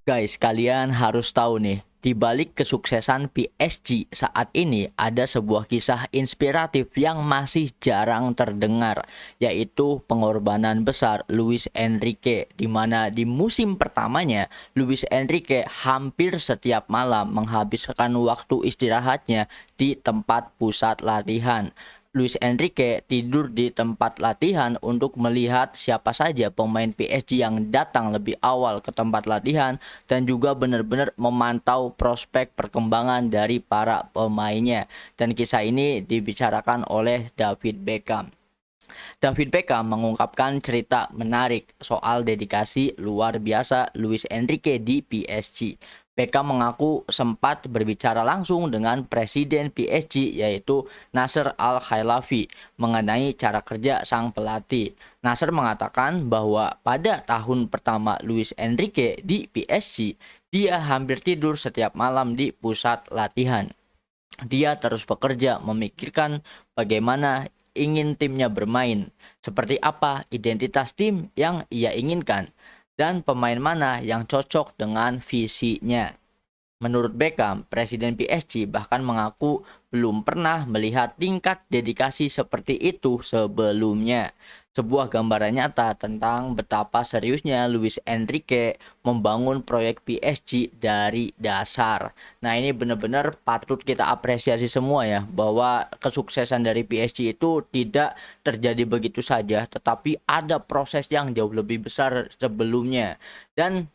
Guys, kalian harus tahu nih, di balik kesuksesan PSG saat ini ada sebuah kisah inspiratif yang masih jarang terdengar, yaitu pengorbanan besar Luis Enrique, di mana di musim pertamanya Luis Enrique hampir setiap malam menghabiskan waktu istirahatnya di tempat pusat latihan. Luis Enrique tidur di tempat latihan untuk melihat siapa saja pemain PSG yang datang lebih awal ke tempat latihan dan juga benar-benar memantau prospek perkembangan dari para pemainnya. Dan kisah ini dibicarakan oleh David Beckham. David Beckham mengungkapkan cerita menarik soal dedikasi luar biasa Luis Enrique di PSG. Beckham mengaku sempat berbicara langsung dengan presiden PSG yaitu Nasser Al-Khelaifi mengenai cara kerja sang pelatih. Nasser mengatakan bahwa pada tahun pertama Luis Enrique di PSG, dia hampir tidur setiap malam di pusat latihan. Dia terus bekerja memikirkan bagaimana ingin timnya bermain, seperti apa identitas tim yang ia inginkan, dan pemain mana yang cocok dengan visinya. Menurut Beckham, Presiden PSG bahkan mengaku belum pernah melihat tingkat dedikasi seperti itu sebelumnya. Sebuah gambaran nyata tentang betapa seriusnya Luis Enrique membangun proyek PSG dari dasar. Nah, ini benar-benar patut kita apresiasi semua ya, bahwa kesuksesan dari PSG itu tidak terjadi begitu saja, tetapi ada proses yang jauh lebih besar sebelumnya. Dan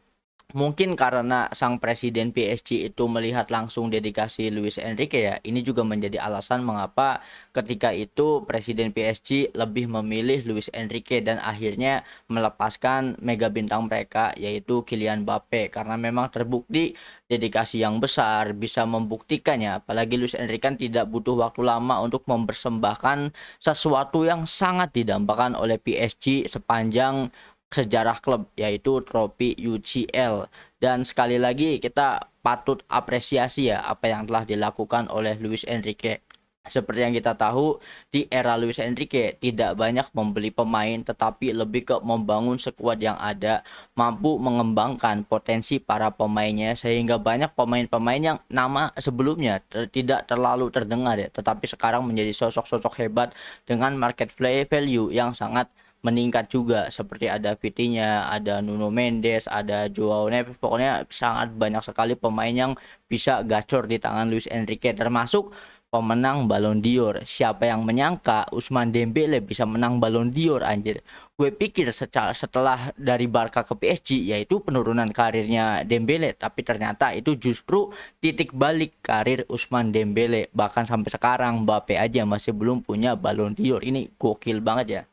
mungkin karena sang presiden PSG itu melihat langsung dedikasi Luis Enrique ya, ini juga menjadi alasan mengapa ketika itu presiden PSG lebih memilih Luis Enrique dan akhirnya melepaskan mega bintang mereka yaitu Kylian Mbappe, karena memang terbukti dedikasi yang besar bisa membuktikannya, apalagi Luis Enrique kan tidak butuh waktu lama untuk mempersembahkan sesuatu yang sangat didambakan oleh PSG sepanjang sejarah klub yaitu trofi UCL. Dan sekali lagi kita patut apresiasi ya apa yang telah dilakukan oleh Luis Enrique. Seperti yang kita tahu, di era Luis Enrique tidak banyak membeli pemain tetapi lebih ke membangun skuad yang ada, mampu mengembangkan potensi para pemainnya sehingga banyak pemain-pemain yang nama sebelumnya tidak terlalu terdengar ya, tetapi sekarang menjadi sosok-sosok hebat dengan market value yang sangat meningkat juga, seperti ada Vitinha, ada Nuno Mendes, ada Joao Neves. Pokoknya sangat banyak sekali pemain yang bisa gacor di tangan Luis Enrique, termasuk pemenang Ballon d'Or. Siapa yang menyangka Ousmane Dembele bisa menang Ballon d'Or, anjir. Gue pikir setelah dari Barca ke PSG yaitu penurunan karirnya Dembele, tapi ternyata itu justru titik balik karir Ousmane Dembele. Bahkan sampai sekarang Mbappe aja masih belum punya Ballon d'Or. Ini gokil banget ya.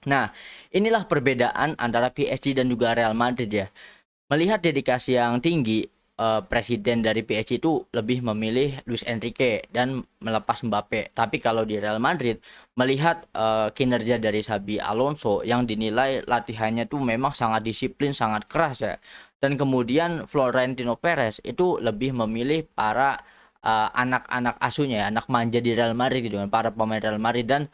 Nah, inilah perbedaan antara PSG dan juga Real Madrid ya. Melihat dedikasi yang tinggi, presiden dari PSG itu lebih memilih Luis Enrique dan melepas Mbappe. Tapi kalau di Real Madrid, melihat kinerja dari Xabi Alonso yang dinilai latihannya tuh memang sangat disiplin, sangat keras ya. Dan kemudian Florentino Perez itu lebih memilih para anak-anak asuhnya, ya, anak manja di Real Madrid gitu kan, para pemain Real Madrid, dan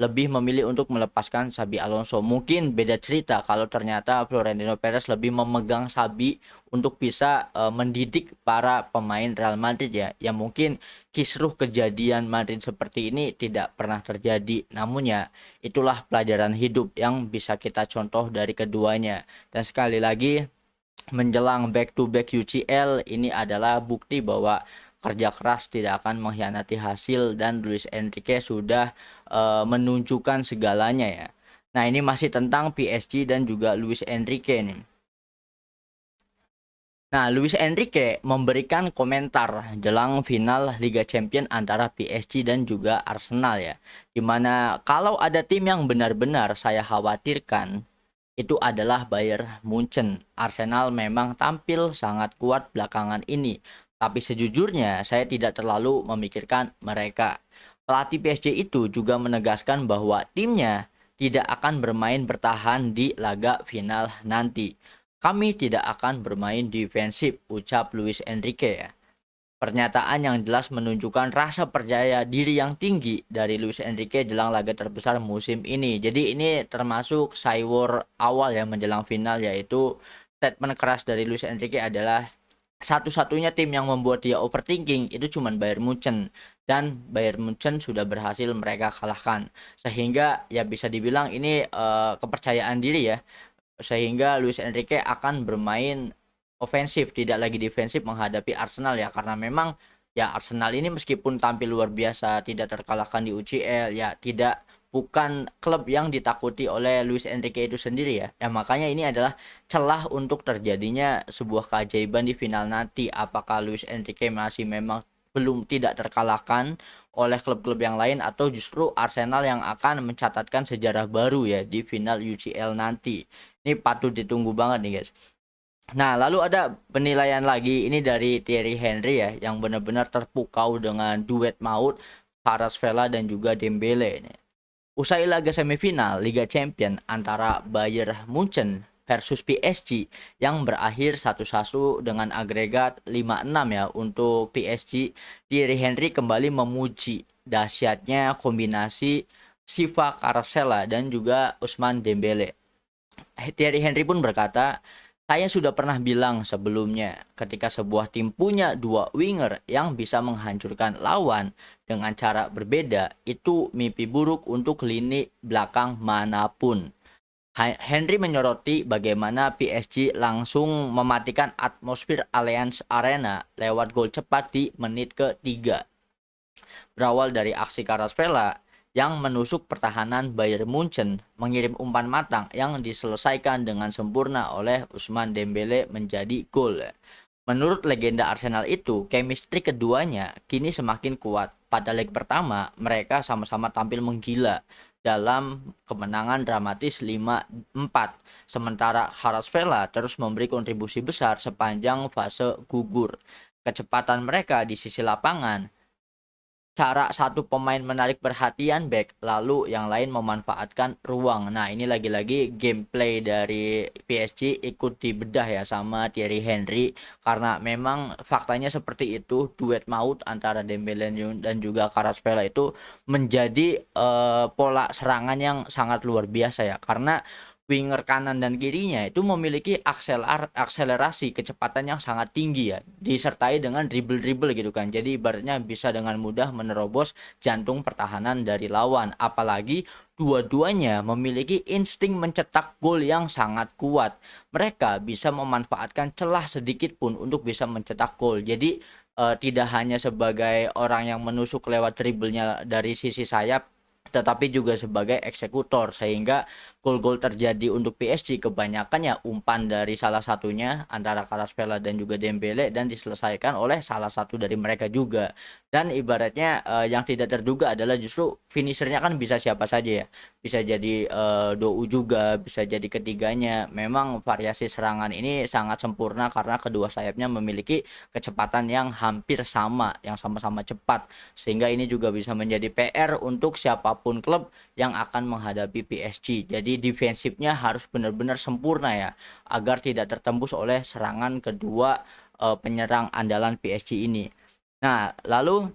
lebih memilih untuk melepaskan Xabi Alonso. Mungkin beda cerita kalau ternyata Florentino Perez lebih memegang Xabi untuk bisa mendidik para pemain Real Madrid ya. Yang mungkin kisruh kejadian Madrid seperti ini tidak pernah terjadi. Namun ya, itulah pelajaran hidup yang bisa kita contoh dari keduanya. Dan sekali lagi, menjelang back to back UCL ini adalah bukti bahwa kerja keras tidak akan mengkhianati hasil, dan Luis Enrique sudah menunjukkan segalanya ya. Nah, ini masih tentang PSG dan juga Luis Enrique nih. Nah, Luis Enrique memberikan komentar jelang final Liga Champions antara PSG dan juga Arsenal ya. Dimana kalau ada tim yang benar-benar saya khawatirkan, itu adalah Bayern Munchen. Arsenal memang tampil sangat kuat belakangan ini, tapi sejujurnya saya tidak terlalu memikirkan mereka. Pelatih PSG itu juga menegaskan bahwa timnya tidak akan bermain bertahan di laga final nanti. Kami tidak akan bermain defensif, ucap Luis Enrique ya. Pernyataan yang jelas menunjukkan rasa percaya diri yang tinggi dari Luis Enrique jelang laga terbesar musim ini. Jadi ini termasuk cywar awal ya menjelang final, yaitu statement keras dari Luis Enrique adalah satu-satunya tim yang membuat dia overthinking itu cuman Bayern Munchen, dan Bayern Munchen sudah berhasil mereka kalahkan. Sehingga ya bisa dibilang ini kepercayaan diri ya, sehingga Luis Enrique akan bermain ofensif, tidak lagi defensif menghadapi Arsenal ya, karena memang ya Arsenal ini meskipun tampil luar biasa, tidak terkalahkan di UCL ya, bukan klub yang ditakuti oleh Luis Enrique itu sendiri ya. Ya makanya ini adalah celah untuk terjadinya sebuah keajaiban di final nanti. Apakah Luis Enrique masih memang belum tidak terkalahkan oleh klub-klub yang lain, atau justru Arsenal yang akan mencatatkan sejarah baru ya di final UCL nanti. Ini patut ditunggu banget nih guys. Nah, lalu ada penilaian lagi ini dari Thierry Henry ya, yang benar-benar terpukau dengan duet maut Kvaratskhelia dan juga Dembele ini. Usai laga semifinal Liga Champions antara Bayern Munchen versus PSG yang berakhir 1-1 dengan agregat 5-6 ya untuk PSG, Thierry Henry kembali memuji dahsyatnya kombinasi Siva Kvaratskhelia dan juga Ousmane Dembele. Thierry Henry pun berkata, saya sudah pernah bilang sebelumnya, ketika sebuah tim punya dua winger yang bisa menghancurkan lawan dengan cara berbeda, itu mimpi buruk untuk lini belakang manapun. Henry menyoroti bagaimana PSG langsung mematikan atmosfer Allianz Arena lewat gol cepat di menit ke-3. Berawal dari aksi Kvaratskhelia yang menusuk pertahanan Bayern Munchen, mengirim umpan matang yang diselesaikan dengan sempurna oleh Ousmane Dembele menjadi gol. Menurut legenda Arsenal itu, chemistry keduanya kini semakin kuat. Pada leg pertama, mereka sama-sama tampil menggila dalam kemenangan dramatis 5-4. Sementara Kvaratskhelia terus memberi kontribusi besar sepanjang fase gugur. Kecepatan mereka di sisi lapangan, cara satu pemain menarik perhatian back, lalu yang lain memanfaatkan ruang. Nah, ini lagi-lagi gameplay dari PSG ikut dibedah ya sama Thierry Henry, karena memang faktanya seperti itu, duet maut antara Dembele dan juga Kvaratskhelia itu menjadi pola serangan yang sangat luar biasa ya, karena winger kanan dan kirinya itu memiliki akselerasi kecepatan yang sangat tinggi ya, disertai dengan dribble-dribble gitu kan. Jadi ibaratnya bisa dengan mudah menerobos jantung pertahanan dari lawan. Apalagi dua-duanya memiliki insting mencetak gol yang sangat kuat. Mereka bisa memanfaatkan celah sedikit pun untuk bisa mencetak gol. Jadi tidak hanya sebagai orang yang menusuk lewat dribblenya dari sisi sayap, tetapi juga sebagai eksekutor, sehingga gol-gol terjadi untuk PSG kebanyakan ya umpan dari salah satunya antara Kvaratskhelia dan juga Dembele, dan diselesaikan oleh salah satu dari mereka juga. Dan ibaratnya yang tidak terduga adalah justru finishernya kan bisa siapa saja ya, bisa jadi Dou juga, bisa jadi ketiganya. Memang variasi serangan ini sangat sempurna karena kedua sayapnya memiliki kecepatan yang hampir sama, yang sama-sama cepat, sehingga ini juga bisa menjadi PR untuk siapapun klub yang akan menghadapi PSG. Jadi defensifnya harus benar-benar sempurna ya, agar tidak tertembus oleh serangan kedua penyerang andalan PSG ini. Nah, lalu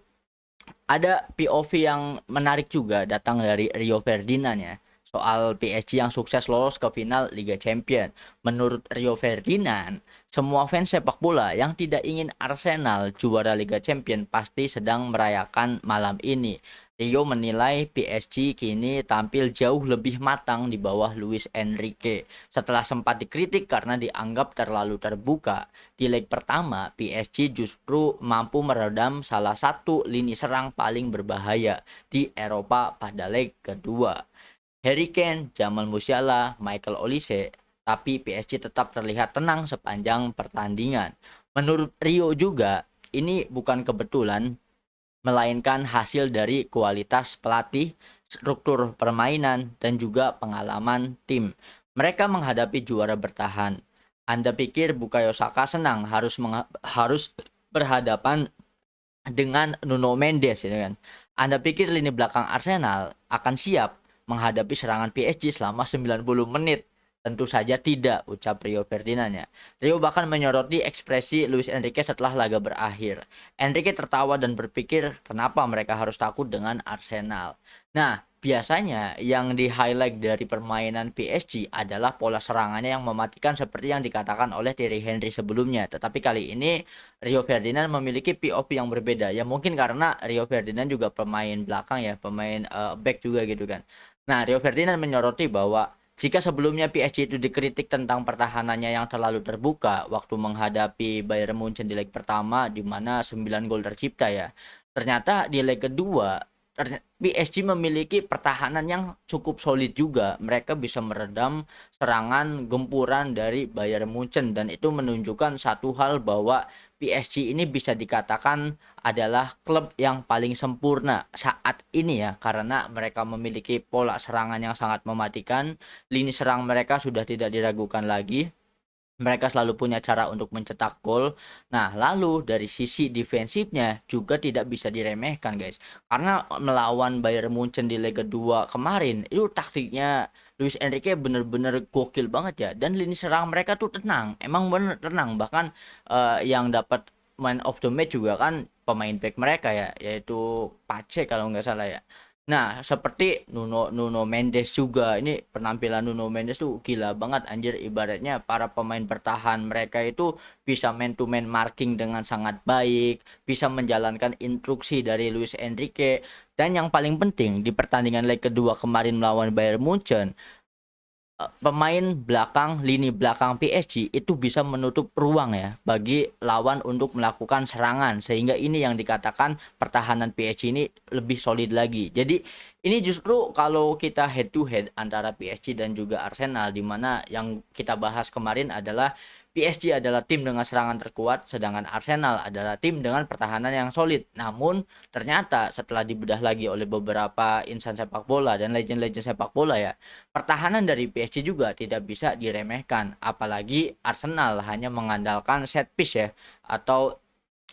ada POV yang menarik juga datang dari Rio Ferdinand ya, soal PSG yang sukses lolos ke final Liga Champions. Menurut Rio Ferdinand, semua fans sepak bola yang tidak ingin Arsenal juara Liga Champions pasti sedang merayakan malam ini. Rio menilai PSG kini tampil jauh lebih matang di bawah Luis Enrique setelah sempat dikritik karena dianggap terlalu terbuka. Di leg pertama, PSG justru mampu meredam salah satu lini serang paling berbahaya di Eropa pada leg kedua. Harry Kane, Jamal Musiala, Michael Olise, tapi PSG tetap terlihat tenang sepanjang pertandingan. Menurut Rio juga, ini bukan kebetulan, melainkan hasil dari kualitas pelatih, struktur permainan, dan juga pengalaman tim. Mereka menghadapi juara bertahan. Anda pikir Bukayo Saka senang harus berhadapan dengan Nuno Mendes ya kan? Anda pikir lini belakang Arsenal akan siap menghadapi serangan PSG selama 90 menit? Tentu saja tidak, ucap Rio Ferdinand ya. Rio bahkan menyoroti ekspresi Luis Enrique setelah laga berakhir. Enrique tertawa dan berpikir kenapa mereka harus takut dengan Arsenal. Nah, Biasanya yang di-highlight dari permainan PSG adalah pola serangannya yang mematikan seperti yang dikatakan oleh Thierry Henry sebelumnya. Tetapi kali ini Rio Ferdinand memiliki POV yang berbeda. Ya mungkin karena Rio Ferdinand juga pemain belakang ya, pemain back juga gitu kan. Nah, Rio Ferdinand menyoroti bahwa jika sebelumnya PSG itu dikritik tentang pertahanannya yang terlalu terbuka waktu menghadapi Bayern Munchen di leg pertama di mana 9 gol tercipta ya. Ternyata di leg kedua PSG memiliki pertahanan yang cukup solid juga. Mereka bisa meredam serangan gempuran dari Bayern Munchen dan itu menunjukkan satu hal bahwa PSG ini bisa dikatakan adalah klub yang paling sempurna saat ini ya karena mereka memiliki pola serangan yang sangat mematikan. Lini serang mereka sudah tidak diragukan lagi. Mereka selalu punya cara untuk mencetak gol. Nah, lalu dari sisi defensifnya juga tidak bisa diremehkan, guys. Karena melawan Bayern Munchen di leg kedua kemarin, itu taktiknya Luis Enrique bener-bener gokil banget ya. Dan lini serang mereka tuh tenang, emang bener tenang. Bahkan yang dapat man of the match juga kan pemain back mereka ya, yaitu Pace kalau nggak salah ya. Nah, seperti Nuno Nuno Mendes juga. Ini penampilan Nuno Mendes tuh gila banget anjir. Ibaratnya para pemain bertahan mereka itu bisa man to man marking dengan sangat baik, bisa menjalankan instruksi dari Luis Enrique. Dan yang paling penting di pertandingan leg kedua kemarin melawan Bayern Munchen, pemain belakang lini belakang PSG itu bisa menutup ruang ya bagi lawan untuk melakukan serangan sehingga ini yang dikatakan pertahanan PSG ini lebih solid lagi. Jadi ini justru kalau kita head to head antara PSG dan juga Arsenal di mana yang kita bahas kemarin adalah PSG adalah tim dengan serangan terkuat sedangkan Arsenal adalah tim dengan pertahanan yang solid. Namun ternyata setelah dibedah lagi oleh beberapa insan sepak bola dan legend-legend sepak bola ya, pertahanan dari PSG juga tidak bisa diremehkan, apalagi Arsenal hanya mengandalkan set piece ya atau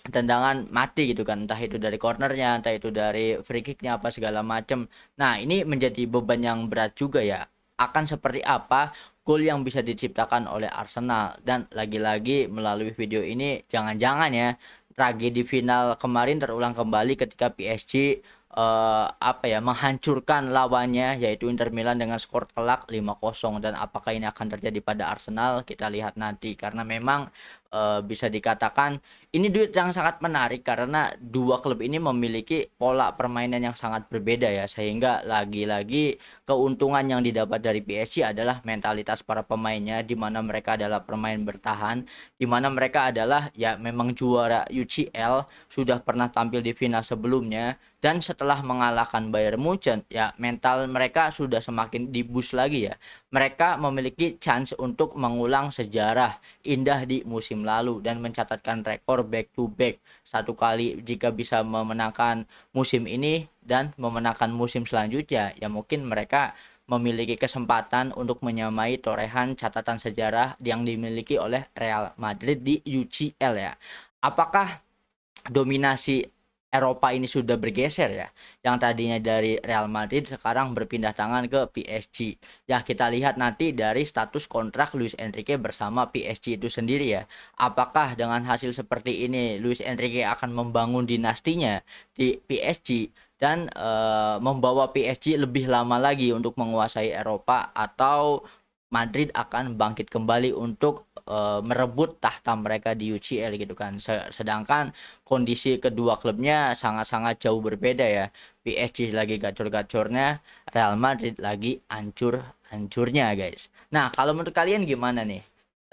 tendangan mati gitu kan, entah itu dari cornernya, entah itu dari free kicknya apa segala macam. Nah, ini menjadi beban yang berat juga ya. Akan seperti apa gol yang bisa diciptakan oleh Arsenal dan lagi-lagi melalui video ini jangan-jangan ya tragedi final kemarin terulang kembali ketika PSG apa ya menghancurkan lawannya yaitu Inter Milan dengan skor telak 5-0 dan apakah ini akan terjadi pada Arsenal kita lihat nanti karena memang bisa dikatakan ini duit yang sangat menarik karena dua klub ini memiliki pola permainan yang sangat berbeda ya sehingga lagi-lagi keuntungan yang didapat dari PSG adalah mentalitas para pemainnya di mana mereka adalah pemain bertahan di mana mereka adalah ya memang juara UCL sudah pernah tampil di final sebelumnya dan setelah mengalahkan Bayern Munchen ya mental mereka sudah semakin diboost lagi ya. Mereka memiliki chance untuk mengulang sejarah indah di musim lalu dan mencatatkan rekor back to back satu kali jika bisa memenangkan musim ini dan memenangkan musim selanjutnya ya mungkin mereka memiliki kesempatan untuk menyamai torehan catatan sejarah yang dimiliki oleh Real Madrid di UCL ya. Apakah dominasi Eropa ini sudah bergeser ya. Yang tadinya dari Real Madrid sekarang berpindah tangan ke PSG. Ya kita lihat nanti dari status kontrak Luis Enrique bersama PSG itu sendiri ya. Apakah dengan hasil seperti ini Luis Enrique akan membangun dinastinya di PSG dan membawa PSG lebih lama lagi untuk menguasai Eropa atau Madrid akan bangkit kembali untuk merebut tahta mereka di UCL gitu kan. Sedangkan kondisi kedua klubnya sangat-sangat jauh berbeda ya. PSG lagi gacor-gacornya, Real Madrid lagi hancur-hancurnya guys. Nah kalau menurut kalian gimana nih?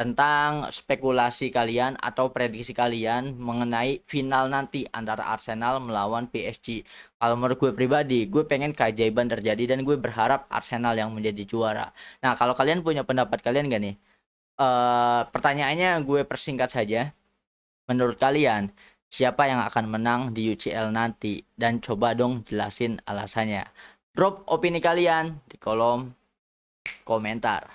Tentang spekulasi kalian atau prediksi kalian mengenai final nanti antara Arsenal melawan PSG. Kalau menurut gue pribadi, gue pengen keajaiban terjadi dan gue berharap Arsenal yang menjadi juara. Nah, kalau kalian punya pendapat kalian gak nih? Pertanyaannya gue persingkat saja. Menurut kalian, siapa yang akan menang di UCL nanti? Dan coba dong jelasin alasannya. Drop opini kalian di kolom komentar.